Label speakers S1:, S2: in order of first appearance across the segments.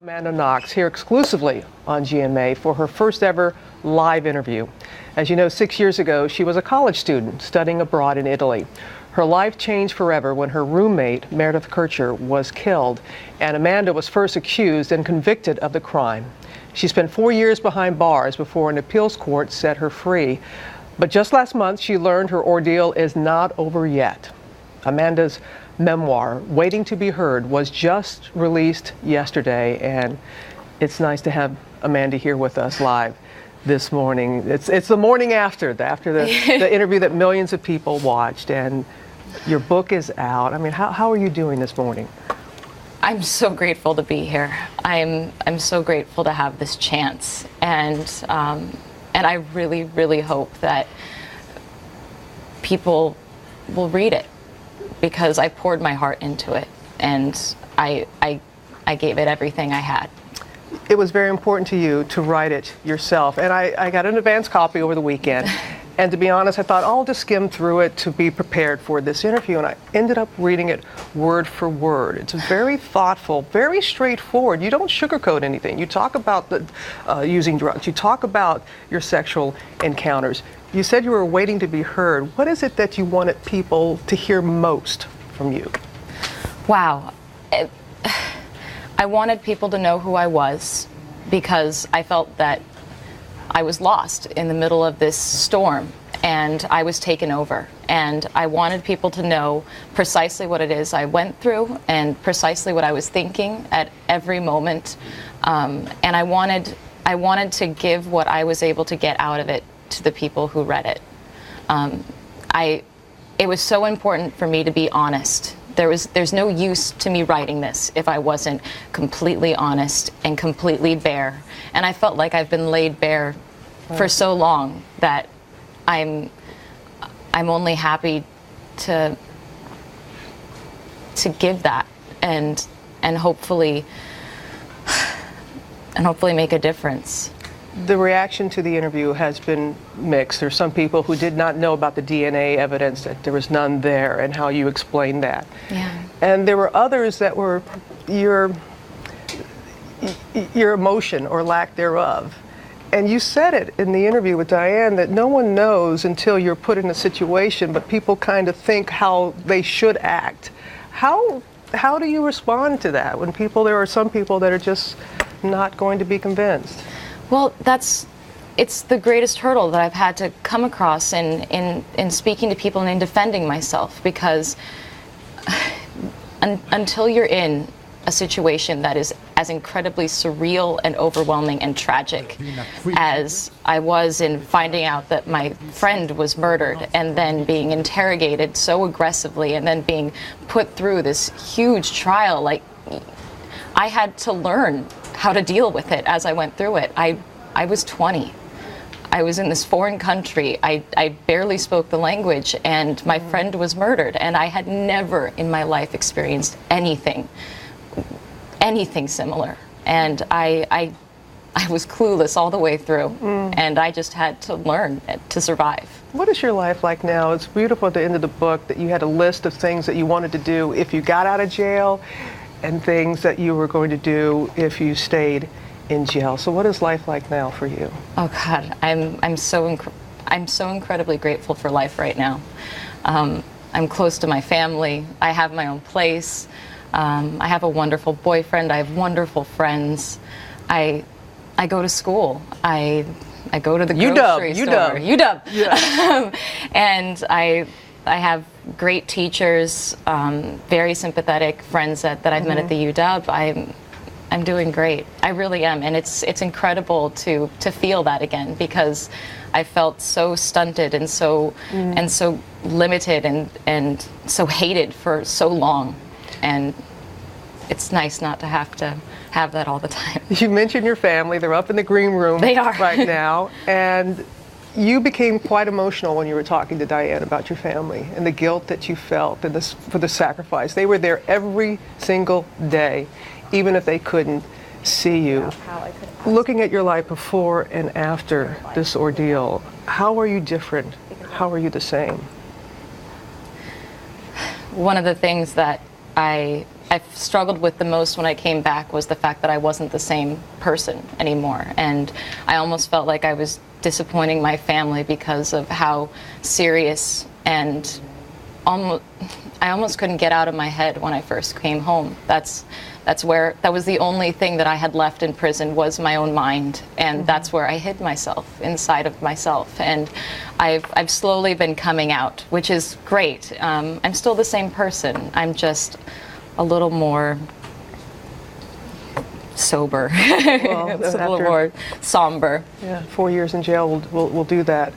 S1: Amanda Knox here exclusively on GMA for her first ever live interview. As you know, 6 years ago, she was a college student studying abroad in Italy. Her life changed forever when her roommate, Meredith Kircher, was killed, and Amanda was first accused and convicted of the crime. She spent 4 years behind bars before an appeals court set her free. But just last month, she learned her ordeal is not over yet. Amanda's memoir, Waiting to Be Heard, was just released yesterday, and it's nice to have Amanda here with us live this morning. It's the morning after the interview that millions of people watched, and your book is out. I mean, how are you doing this morning?
S2: I'm so grateful to be here. I'm so grateful to have this chance, and I really, really hope that people will read it, because I poured my heart into it, and I gave it everything I had.
S1: It was very important to you to write it yourself, and I got an advance copy over the weekend. And to be honest, I thought, I'll just skim through it to be prepared for this interview, and I ended up reading it word for word. It's very thoughtful, very straightforward. You don't sugarcoat anything. You talk about using drugs. You talk about your sexual encounters. You said you were waiting to be heard. What is it that you wanted people to hear most from you?
S2: Wow. I wanted people to know who I was, because I felt that I was lost in the middle of this storm, and I was taken over. And I wanted people to know precisely what it is I went through and precisely what I was thinking at every moment. And I wanted to give what I was able to get out of it to the people who read it. It was so important for me to be honest. There's no use to me writing this if I wasn't completely honest and completely bare. And I felt like I've been laid bare for so long that I'm only happy to give that and hopefully make a difference.
S1: The reaction to the interview has been mixed. There's some people who did not know about the DNA evidence, that there was none there, and how you explained that.
S2: Yeah.
S1: And there were others that were your emotion or lack thereof. And you said it in the interview with Diane that no one knows until you're put in a situation, but people kind of think how they should act. How do you respond to that when there are some people that are just not going to be convinced?
S2: Well, it's the greatest hurdle that I've had to come across in speaking to people and in defending myself, because until you're in a situation that is as incredibly surreal and overwhelming and tragic as I was in finding out that my friend was murdered and then being interrogated so aggressively and then being put through this huge trial, like, I had to learn how to deal with it as I went through it. I was 20. I was in this foreign country. I barely spoke the language, and my friend was murdered, and I had never in my life experienced anything similar. And I was clueless all the way through, and I just had to learn to survive.
S1: What is your life like now? It's beautiful at the end of the book that you had a list of things that you wanted to do if you got out of jail, and things that you were going to do if you stayed in jail. So what is life like now for you?
S2: Oh God, I'm so incredibly grateful for life right now. I'm close to my family. I have my own place. I have a wonderful boyfriend. I have wonderful friends. I go to school. I go to the grocery store. UW. Yeah. And I have great teachers, very sympathetic friends that I've met at the UW. I'm doing great. I really am, and it's incredible to feel that again, because I felt so stunted and so limited and so hated for so long, and it's nice not to have that all the time.
S1: You mentioned your family. They're up in the green room.
S2: They are
S1: right now, and you became quite emotional when you were talking to Diane about your family and the guilt that you felt and for the sacrifice. They were there every single day, even if they couldn't see you. Looking at your life before and after this ordeal, how are you different? How are you the same?
S2: One of the things that I I've struggled with the most when I came back was the fact that I wasn't the same person anymore. And I almost felt like I was disappointing my family because of how serious and I almost couldn't get out of my head when I first came home. That was the only thing that I had left in prison was my own mind, and that's where I hid myself, inside of myself. And I've slowly been coming out, which is great. I'm still the same person. I'm just a little more sober.
S1: Well,
S2: it's a little more somber.
S1: Yeah, 4 years in jail will do that.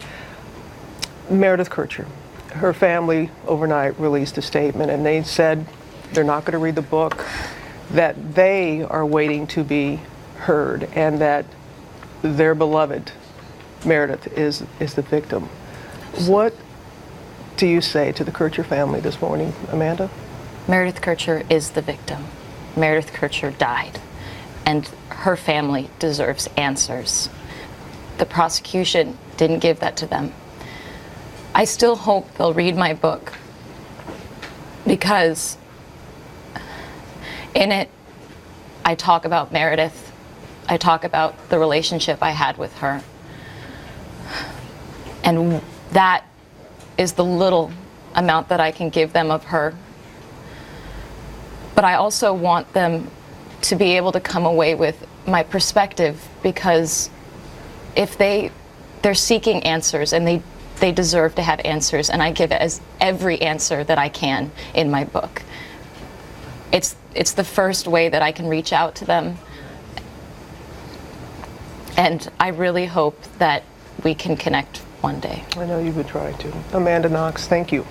S1: Meredith Kircher, her family overnight released a statement, and they said they're not going to read the book, that they are waiting to be heard, and that their beloved Meredith is the victim. What do you say to the Kircher family this morning, Amanda?
S2: Meredith Kircher is the victim. Meredith Kircher died, and her family deserves answers. The prosecution didn't give that to them. I still hope they'll read my book, because in it, I talk about Meredith. I talk about the relationship I had with her. And that is the little amount that I can give them of her. But I also want them to be able to come away with my perspective, because if they're seeking answers, and they deserve to have answers, and I give it as every answer that I can in my book. It's the first way that I can reach out to them. And I really hope that we can connect one day.
S1: I know you've been trying to. Amanda Knox, thank you.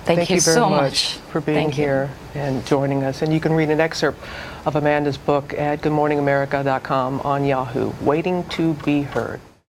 S2: Thank you
S1: very
S2: so
S1: much for being here and joining us. And you can read an excerpt of Amanda's book at goodmorningamerica.com on Yahoo, Waiting to Be Heard.